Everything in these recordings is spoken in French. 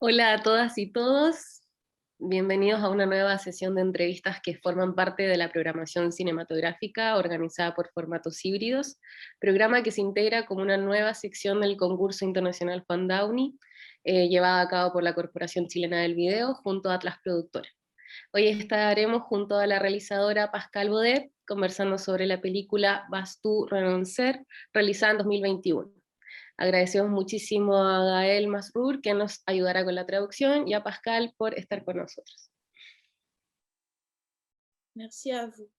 Hola a todas y todos, bienvenidos a una nueva sesión de entrevistas que forman parte de la programación cinematográfica organizada por Formatos Híbridos, programa que se integra como una nueva sección del concurso internacional Juan Downey, llevada a cabo por la Corporación Chilena del Video junto a Atlas Productora. Hoy estaremos junto a la realizadora Pascal Bodet conversando sobre la película Vas tú renoncer, realizada en 2021. Agradecemos muchísimo a Gael Masrur, que nos ayudará con la traducción, y a Pascal por estar con nosotros. Merci à vous.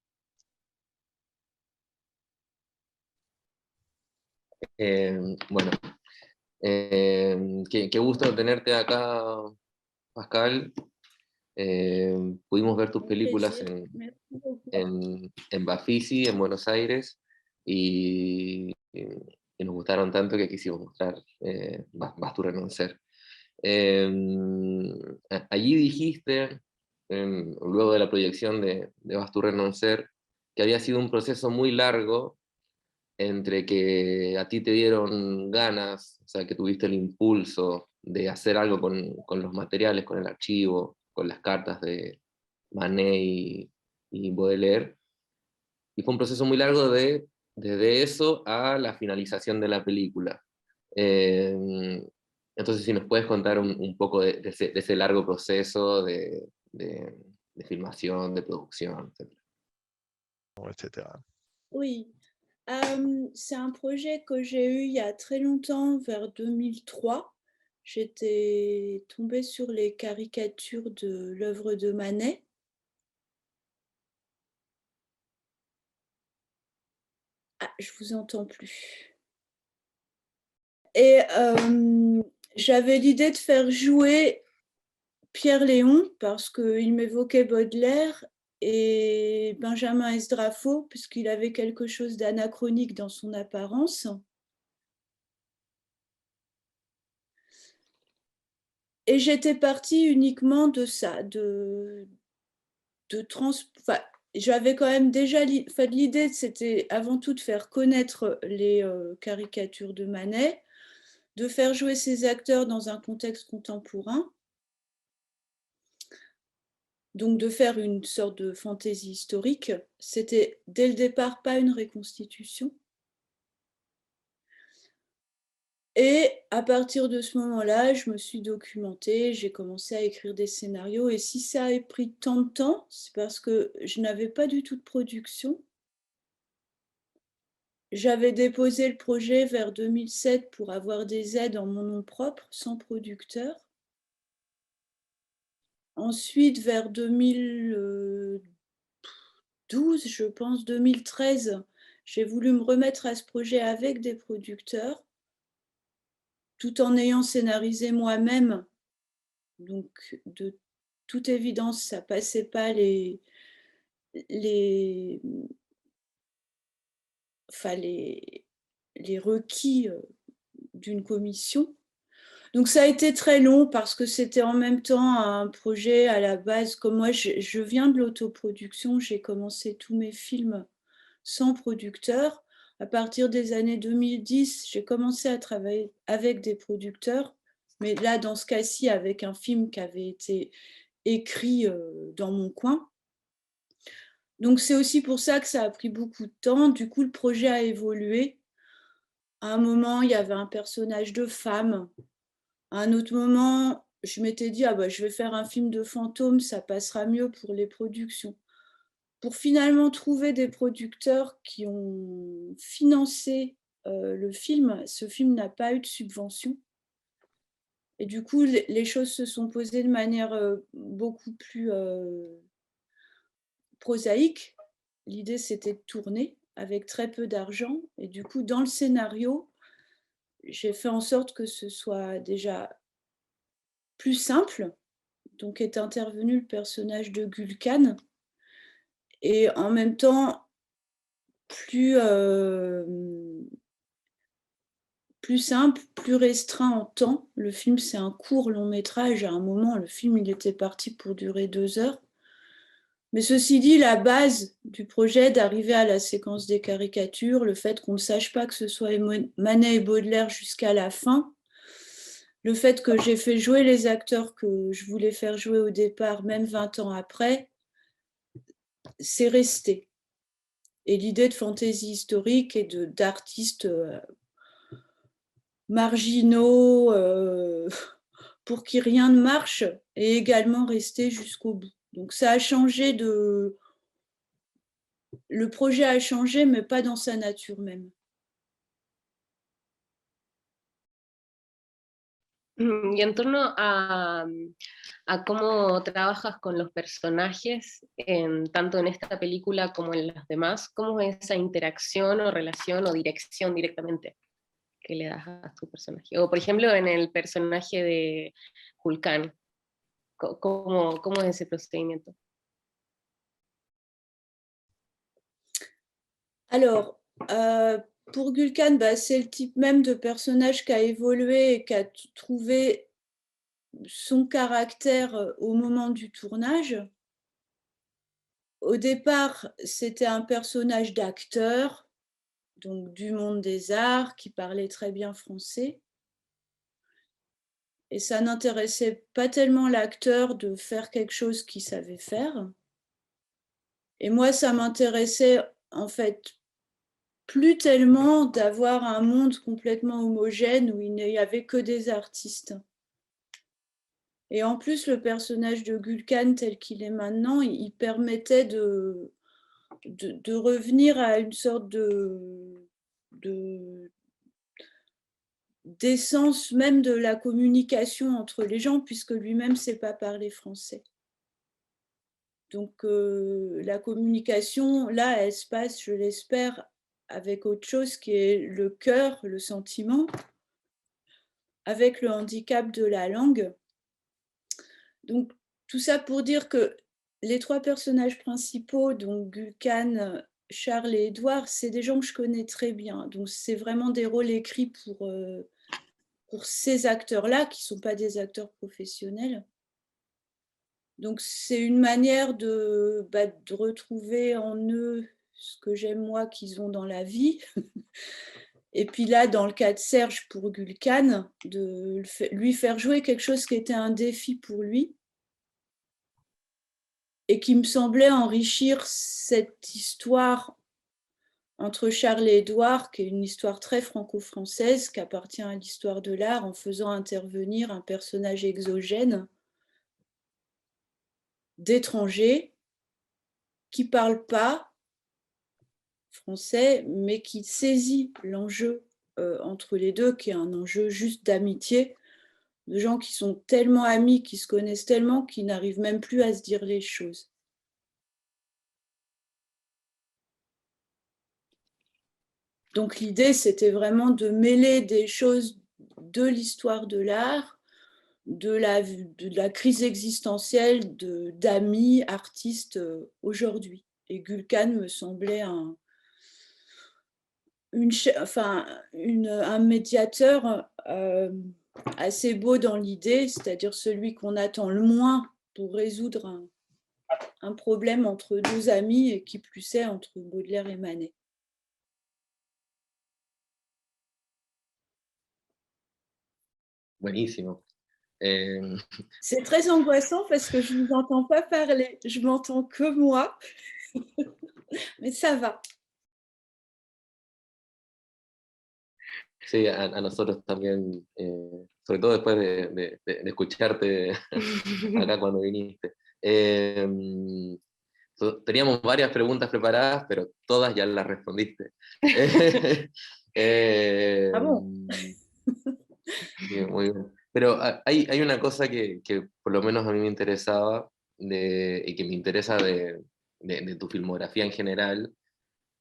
Bueno, qué gusto tenerte acá, Pascal. Pudimos ver tus películas en Bafisi, en Buenos Aires, y nos gustaron tanto que quisimos mostrar Vas tú renoncer. Allí dijiste, luego de la proyección de Vas tú renoncer, que había sido un proceso muy largo entre que a ti te dieron ganas, o sea, que tuviste el impulso de hacer algo con los materiales, con el archivo, con las cartas de Manet y Baudelaire, y fue un proceso muy largo desde eso a la finalización de la película. Entonces, si nos puedes contar un poco de ese largo proceso de filmación, de producción, etc. Oui, c'est un projet que j'ai eu il y a très longtemps, vers 2003. J'étais tombée sur les caricatures de l'œuvre de Manet. Ah, je vous entends plus. Et j'avais l'idée de faire jouer Pierre Léon parce qu'il m'évoquait Baudelaire et Benjamin Esdrafo, puisqu'il avait quelque chose d'anachronique dans son apparence. Et j'étais partie uniquement de ça, j'avais quand même déjà l'idée, c'était avant tout de faire connaître les caricatures de Manet, de faire jouer ces acteurs dans un contexte contemporain, donc de faire une sorte de fantaisie historique. C'était dès le départ pas une reconstitution. Et à partir de ce moment-là, je me suis documentée, j'ai commencé à écrire des scénarios. Et si ça a pris tant de temps, c'est parce que je n'avais pas du tout de production. J'avais déposé le projet vers 2007 pour avoir des aides en mon nom propre, sans producteur. Ensuite, vers 2012, je pense, 2013, j'ai voulu me remettre à ce projet avec des producteurs, tout en ayant scénarisé moi-même. Donc, de toute évidence, ça passait pas les requis d'une commission. Donc ça a été très long parce que c'était en même temps un projet à la base. Comme moi, je viens de l'autoproduction, j'ai commencé tous mes films sans producteur. À partir des années 2010, j'ai commencé à travailler avec des producteurs, mais là, dans ce cas-ci, avec un film qui avait été écrit dans mon coin. Donc c'est aussi pour ça que ça a pris beaucoup de temps. Du coup, le projet a évolué. À un moment, il y avait un personnage de femme. À un autre moment, je m'étais dit, ah bah, je vais faire un film de fantôme, ça passera mieux pour les productions. Pour finalement trouver des producteurs qui ont financé le film. Ce film n'a pas eu de subvention. Et du coup, les choses se sont posées de manière beaucoup plus prosaïque. L'idée, c'était de tourner avec très peu d'argent. Et du coup, dans le scénario, j'ai fait en sorte que ce soit déjà plus simple. Donc est intervenu le personnage de Gulkan. Et en même temps, plus simple, plus restreint en temps. Le film, c'est un court long métrage. À un moment, le film, il était parti pour durer 2 heures. Mais ceci dit, la base du projet d'arriver à la séquence des caricatures, le fait qu'on ne sache pas que ce soit Manet et Baudelaire jusqu'à la fin, le fait que j'ai fait jouer les acteurs que je voulais faire jouer au départ, même 20 ans après, c'est resté. Et l'idée de fantaisie historique et d'artistes marginaux pour qui rien ne marche est également resté jusqu'au bout. Donc ça a changé de... Le projet a changé, mais pas dans sa nature même. Y en torno a cómo trabajas con los personajes, tanto en esta película como en las demás, ¿cómo es esa interacción o relación o dirección directamente que le das a tu personaje? O por ejemplo en el personaje de Julcán, ¿cómo es ese procedimiento? Alors, pour Gulkan, bah, c'est le type même de personnage qui a évolué et qui a trouvé son caractère au moment du tournage. Au départ, c'était un personnage d'acteur, donc du monde des arts, qui parlait très bien français. Et ça n'intéressait pas tellement l'acteur de faire quelque chose qu'il savait faire. Et moi, ça m'intéressait en fait plus tellement d'avoir un monde complètement homogène où il n'y avait que des artistes. Et en plus, le personnage de Gulkan tel qu'il est maintenant, il permettait de revenir à une sorte d'essence même de la communication entre les gens, puisque lui-même ne sait pas parler français. Donc la communication, là, elle se passe, je l'espère, avec autre chose qui est le cœur, le sentiment, avec le handicap de la langue. Donc tout ça pour dire que les trois personnages principaux, donc Gulkan, Charles et Édouard, c'est des gens que je connais très bien. Donc c'est vraiment des rôles écrits pour ces acteurs-là, qui ne sont pas des acteurs professionnels. Donc c'est une manière de retrouver en eux ce que j'aime moi qu'ils ont dans la vie. Et puis là, dans le cas de Serge pour Gulkan, de lui faire jouer quelque chose qui était un défi pour lui et qui me semblait enrichir cette histoire entre Charles et Édouard, qui est une histoire très franco-française, qui appartient à l'histoire de l'art, en faisant intervenir un personnage exogène d'étrangers qui ne parle pas français, mais qui saisit l'enjeu entre les deux, qui est un enjeu juste d'amitié, de gens qui sont tellement amis, qui se connaissent tellement, qu'ils n'arrivent même plus à se dire les choses. Donc l'idée, c'était vraiment de mêler des choses de l'histoire de l'art, de la crise existentielle d'amis, artistes aujourd'hui. Et Gulkan me semblait un médiateur assez beau dans l'idée, c'est-à-dire celui qu'on attend le moins pour résoudre un problème entre deux amis, et qui plus est entre Baudelaire et Manet. Buenísimo. C'est très angoissant parce que je ne vous entends pas parler, je m'entends que moi, mais ça va. Sí, a nosotros también, sobre todo después de escucharte acá cuando viniste. Teníamos varias preguntas preparadas, pero todas ya las respondiste. Ah bon? Bien, muy bien. Pero hay una cosa que por lo menos a mí me interesaba y que me interesa de tu filmografía en general,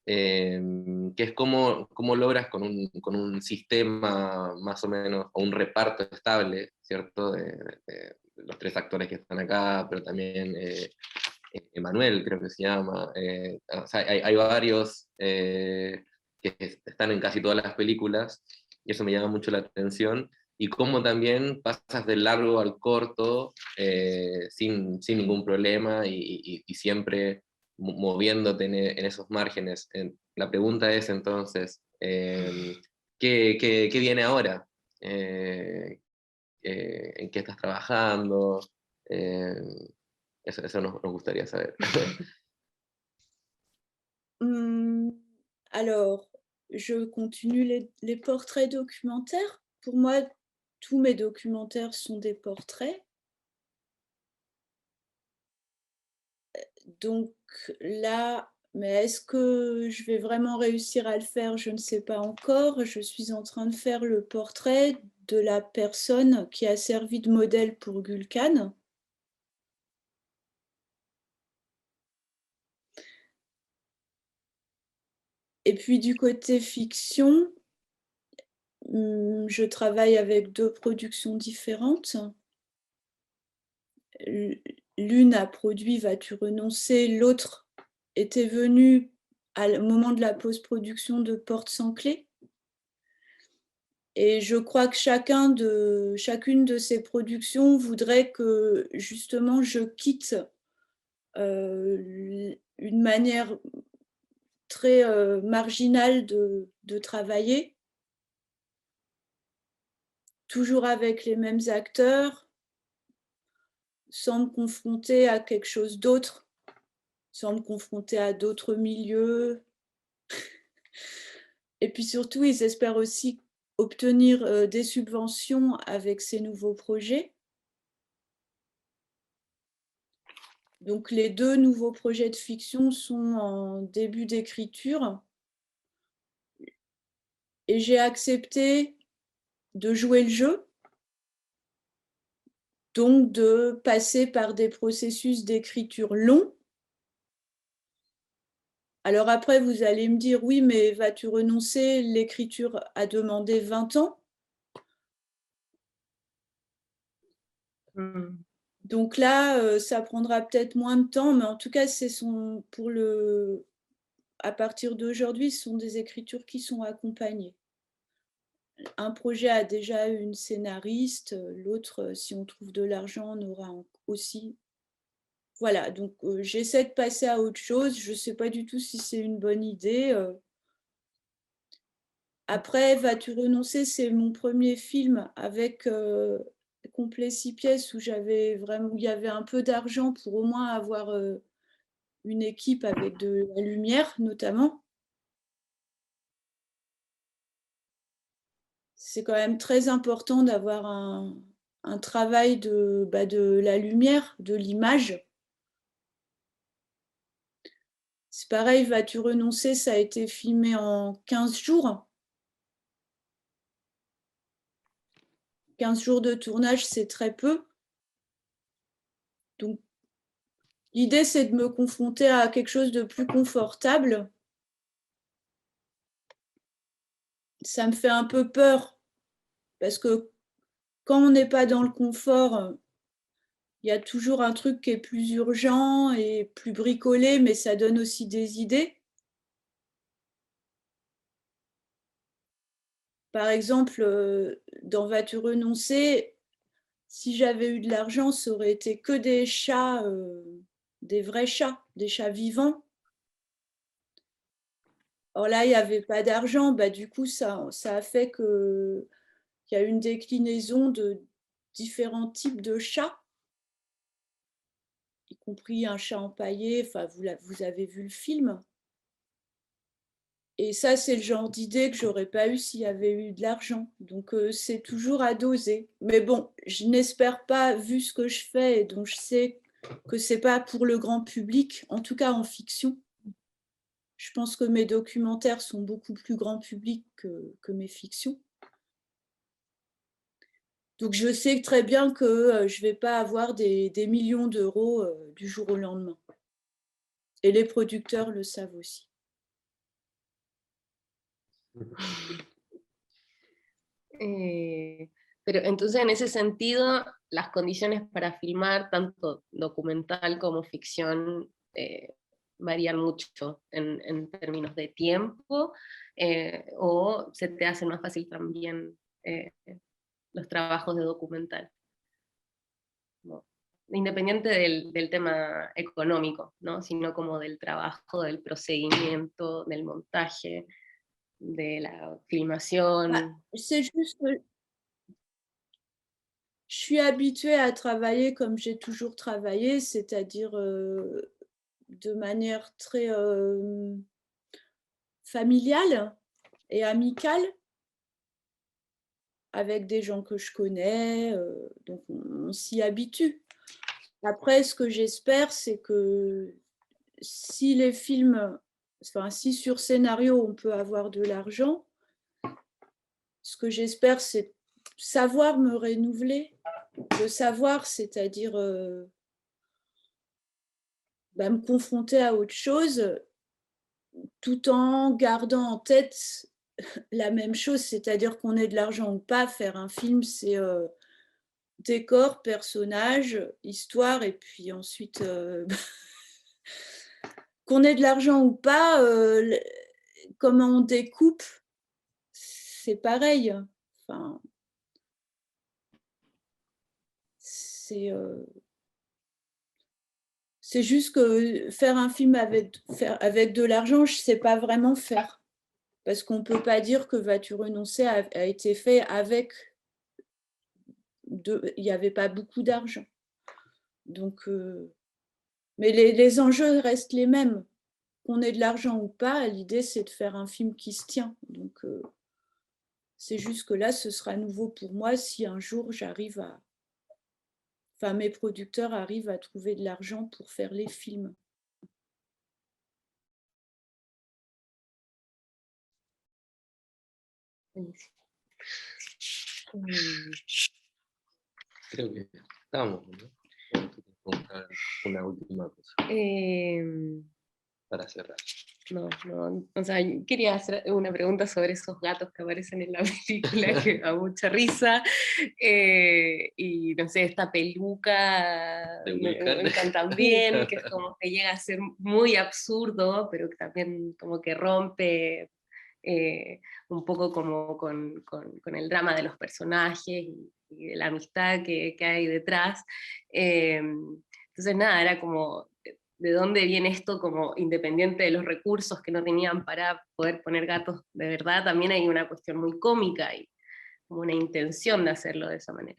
que es cómo logras con un sistema más o menos, o un reparto estable, ¿cierto? De los tres actores que están acá, pero también Emanuel, creo que se llama. O sea, hay varios que están en casi todas las películas, y eso me llama mucho la atención. Y cómo también pasas del largo al corto sin ningún problema y siempre moviéndote en esos márgenes. La pregunta es entonces, ¿qué viene ahora? en qué estás trabajando. Eso nos gustaría saber. Alors, je continue les portraits documentaires. Pour moi, tous mes documentaires sont des portraits. Donc là, mais est-ce que je vais vraiment réussir à le faire? Je ne sais pas encore. Je suis en train de faire le portrait de la personne qui a servi de modèle pour Gulcan. Et puis du côté fiction, je travaille avec 2 productions différentes. L'une a produit Vas-tu renoncer, l'autre était venue au moment de la post-production de Porte sans clé. Et je crois que chacune de ces productions voudrait que justement je quitte une manière très marginale de travailler, toujours avec les mêmes acteurs, sans me confronter à quelque chose d'autre, sans me confronter à d'autres milieux. Et puis surtout, ils espèrent aussi obtenir des subventions avec ces nouveaux projets. Donc les 2 nouveaux projets de fiction sont en début d'écriture. Et j'ai accepté de jouer le jeu, donc de passer par des processus d'écriture longs. Alors après, vous allez me dire, oui, mais vas-tu renoncer? L'écriture a demandé 20 ans. Donc là, ça prendra peut-être moins de temps, mais en tout cas, à partir d'aujourd'hui, ce sont des écritures qui sont accompagnées. Un projet a déjà une scénariste, l'autre, si on trouve de l'argent, on aura aussi. Voilà, donc j'essaie de passer à autre chose. Je ne sais pas du tout si c'est une bonne idée. Après, Vas-tu renoncer, c'est mon premier film avec complet 6 pièces où il y avait un peu d'argent pour au moins avoir une équipe avec de la lumière notamment. C'est quand même très important d'avoir un travail de la lumière, de l'image. C'est pareil, Vas-tu renoncer, ça a été filmé en 15 jours. 15 jours de tournage, c'est très peu. Donc, l'idée, c'est de me confronter à quelque chose de plus confortable. Ça me fait un peu peur, parce que quand on n'est pas dans le confort, il y a toujours un truc qui est plus urgent et plus bricolé, mais ça donne aussi des idées. Par exemple, dans Vas-tu renoncer, si j'avais eu de l'argent, ça aurait été que des chats, des vrais chats, des chats vivants. Or là, il n'y avait pas d'argent, du coup, ça a fait qu'il y a une déclinaison de différents types de chats, y compris un chat empaillé, enfin, vous avez vu le film. Et ça, c'est le genre d'idée que j'aurais pas eu s'il y avait eu de l'argent. Donc, c'est toujours à doser. Mais bon, je n'espère pas, vu ce que je fais, et donc je sais que c'est pas pour le grand public, en tout cas en fiction. Je pense que mes documentaires sont beaucoup plus grand public que mes fictions. Donc, je sais très bien que je vais pas avoir des millions d'euros du jour au lendemain. Et les producteurs le savent aussi. Pero entonces en ese sentido, las condiciones para filmar tanto documental como ficción varían mucho en términos de tiempo, o se te hace más fácil también los trabajos de documental, ¿no? Independiente del tema económico, ¿no? Sino como del trabajo, del procedimiento, del montaje, de la filmación. C'est juste que Je suis habituée à travailler comme j'ai toujours travaillé, c'est-à-dire de manière très familiale et amicale, avec des gens que je connais, donc on s'y habitue. Après, ce que j'espère, c'est que si les films, enfin si sur scénario on peut avoir de l'argent, ce que j'espère, c'est savoir me renouveler, de savoir, c'est-à-dire me confronter à autre chose, tout en gardant en tête la même chose, c'est-à-dire qu'on ait de l'argent ou pas, faire un film, c'est décor, personnage, histoire, et puis ensuite, qu'on ait de l'argent ou pas, comment on découpe, c'est pareil. Enfin, c'est juste que faire un film avec de l'argent, je ne sais pas vraiment faire. Parce qu'on ne peut pas dire que Vas-tu renoncer a été fait avec... il n'y avait pas beaucoup d'argent. Donc, mais les enjeux restent les mêmes. Qu'on ait de l'argent ou pas, l'idée, c'est de faire un film qui se tient. Donc, c'est juste que là, ce sera nouveau pour moi si un jour j'arrive à... Enfin, mes producteurs arrivent à trouver de l'argent pour faire les films. Creo que estamos, ¿no? Una última cosa para cerrar. No, o sea, quería hacer una pregunta sobre esos gatos que aparecen en la película, que da mucha risa, y no sé, esta peluca me encanta también, que es como que llega a ser muy absurdo, pero que también como que rompe un poco como con el drama de los personajes y de la amistad que hay detrás. Entonces nada, era como... ¿De dónde viene esto como independiente de los recursos que no tenían para poder poner gatos de verdad? También hay una cuestión muy cómica y como una intención de hacerlo de esa manera.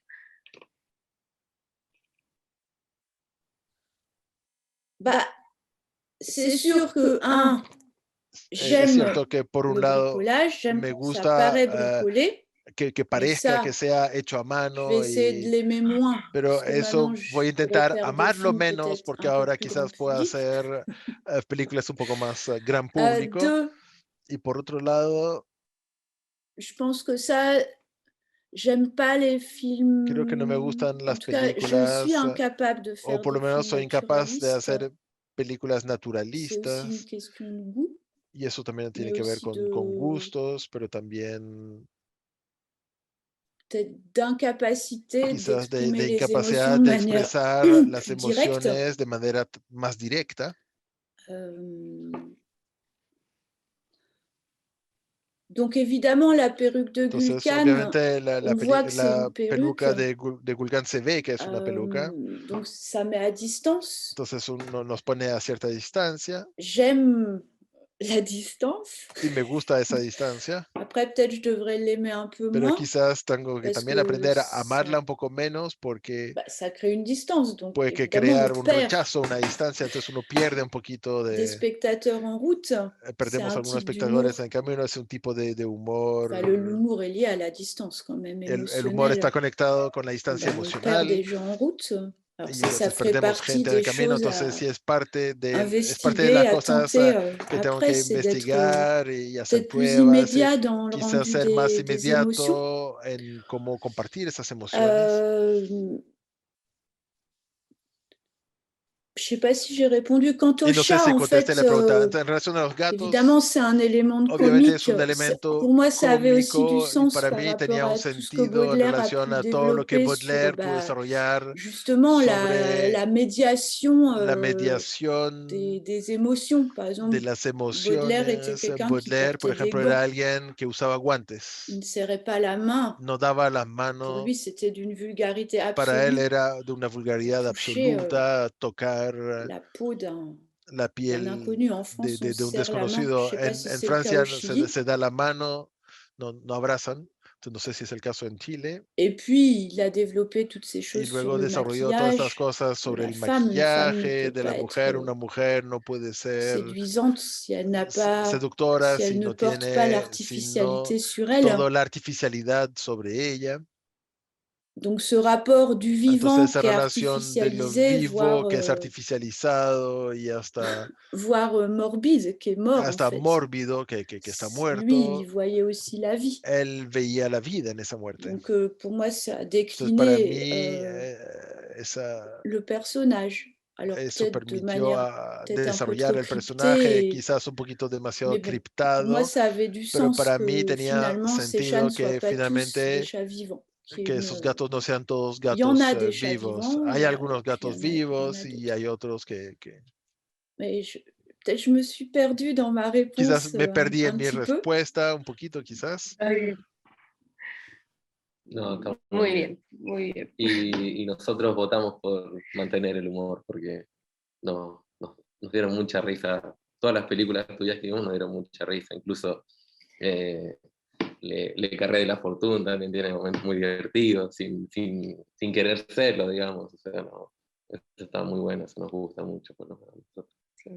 C'est sûr que, es cierto que por un lado me gusta que parezca que sea hecho a mano, pero eso voy a intentar amarlo menos porque ahora quizás pueda hacer películas un poco más gran público. Y por otro lado, je pense que ça, j'aime pas les films. Creo que no me gustan las películas, je suis incapable de faire o por lo menos soy incapaz de hacer películas C'est naturalistas. aussi une question de goût. Y eso también tiene que ver con gustos, pero también d'incapacité quizás d'exprimer de les incapacidad émotions de de manière expresar las directe. emociones de manera más directa. Donc évidemment, la perruque de Entonces, Gulcan, obviamente on voit que c'est une perruque. peluca de Gulcan se ve que es una peluca. Donc ça met à distance. Entonces uno nos pone a cierta distancia. J'aime la distance. Y me gusta esa distancia. Après, peut-être je devrais l'aimer un peu Pero moins. quizás tengo que también aprender a amarla un poco menos porque ça crée une distance. Donc, puede que crear un rechazo, una distancia, entonces uno pierde un poquito de... Des spectateurs en route. Perdemos algunos espectadores en camino, es un tipo de humor. Enfin, l'humour est lié à la distance quand même El humor está conectado con la distancia emocional. On perd des gens en route. Alors, y ça entonces fait perdemos partie gente en el des camino, choses entonces sí es parte de investiguer, las à cosas tenter. que tengo Après, que c'est investigar y hacer peut-être plus pruebas, immédiat dans le quizás rendu ser más des émotions. inmediato en cómo compartir esas emociones. Je sais pas si j'ai répondu. Quant au Y no sé chat, si en contesté fait, la pregunta. En relación a los gatos, évidemment, c'est un élément de obviamente comique. es un elemento Pour moi, ça avait aussi du cómico y sens para par mí rapport tenía un à tout ce que sentido en Baudelaire a relación pu a todo lo que développer sur Baudelaire pudo desarrollar justement sobre la médiation, la mediación des émotions. Par exemple, de las Baudelaire était emociones. quelqu'un qui Baudelaire, por portait des ejemplo, gants. era alguien que usaba guantes. Il ne serrait pas la main. No daba las Pour manos. lui, c'était d'une vulgarité Para él absolue. era de una vulgaridad absoluta tocar La peau la piel inconnu. En France, on de un serre la main. Je desconocido. sais pas si En c'est le cas au Francia Chili. se da la mano, no abrazan, No sé si es el caso en Chile. Et puis, il a développé toutes ces choses sur le todas estas maquillage cosas sobre de la el femme. Une femme ne maquillaje peut de la pas mujer. être Una mujer no puede ser séduisante si elle n'a pas, seductora si elle si ne no porte pas tiene l'artificialité sur elle. toda la artificialidad sobre ella. Donc ce rapport du vivant Entonces, esa qui est relación de lo artificialisé, vivo que es artificializado y hasta morbide, qui est mort en fait. mórbido, que está muerto. Lui, il voyait aussi la vie. Él veía la vida en esa muerte. Donc pour moi, ça a Entonces, para décliné mí, le personnage. Alors eso peut-être de permitió manière peut-être un peu desarrollar trop el personaje, cryptée. quizás un poquito demasiado Mais bon, pour moi, criptado, ça avait du pero sens para mí que tenía finalement, ces chats sentido ne soient que pas tous des finalmente chats vivants. que esos gatos no sean todos Il y en a gatos des chats vivos. vivants, Hay voilà, algunos et puis gatos il y en vivos a y d'autres. hay otros que... Mais peut-être je me suis perdue dans ma réponse. Quizás me perdí en un mi petit peu. respuesta un poquito, quizás. No, está muy bien, muy bien. Y nosotros votamos por mantener el humor, porque nos dieron mucha risa. Todas las películas tuyas que vimos nos dieron mucha risa, incluso Le Carré de la Fortuna también tiene momentos muy divertidos, sin querer serlo, digamos. O sea, no, eso está muy bueno, eso nos gusta mucho por lo menos nosotros. Sí,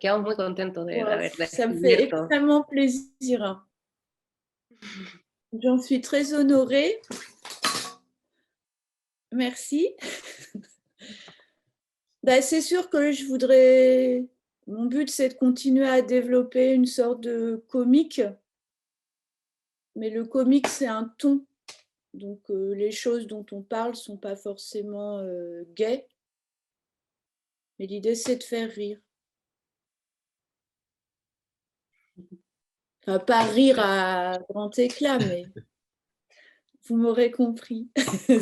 quedamos muy contentos de haber Ça me fait extrêmement plaisir. J'en suis très honorée. Merci. Ben, c'est sûr que je voudrais... Mon but, c'est de continuer à développer une sorte de comique. Mais le comique, c'est un ton. Donc, les choses dont on parle ne sont pas forcément gaies. Mais l'idée, c'est de faire rire. Enfin, pas rire à grand éclat, mais vous m'aurez compris. Sí.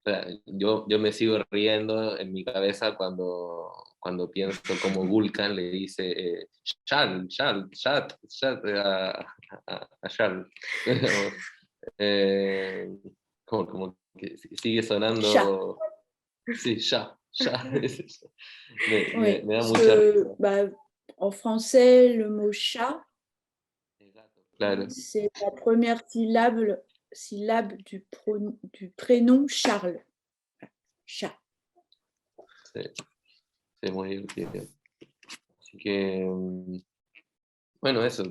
O sea, yo me sigo riendo en mi cabeza cuando pienso como Vulcan le dice Shal a Shal. Como que sigue sonando. Sí, ya. Me da mucha risa. Bah, en français, le mot chat, claro. C'est la première syllabe du prénom Charles. Chat. Sí, muy divertido. Así que, bueno, eso.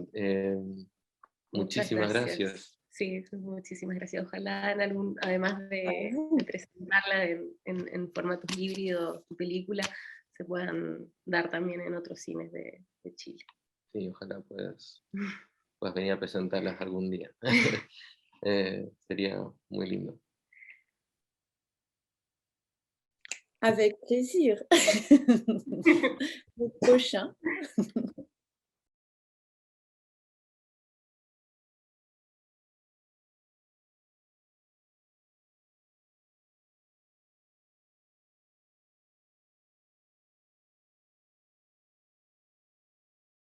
Muchísimas gracias. Sí, muchísimas gracias. Ojalá, además de presentarla en formatos híbridos, tu película, se puedan dar también en otros cines de Chile. Sí, ojalá puedas venir a presentarlas algún día. Sería muy lindo. Avec plaisir. Le prochain.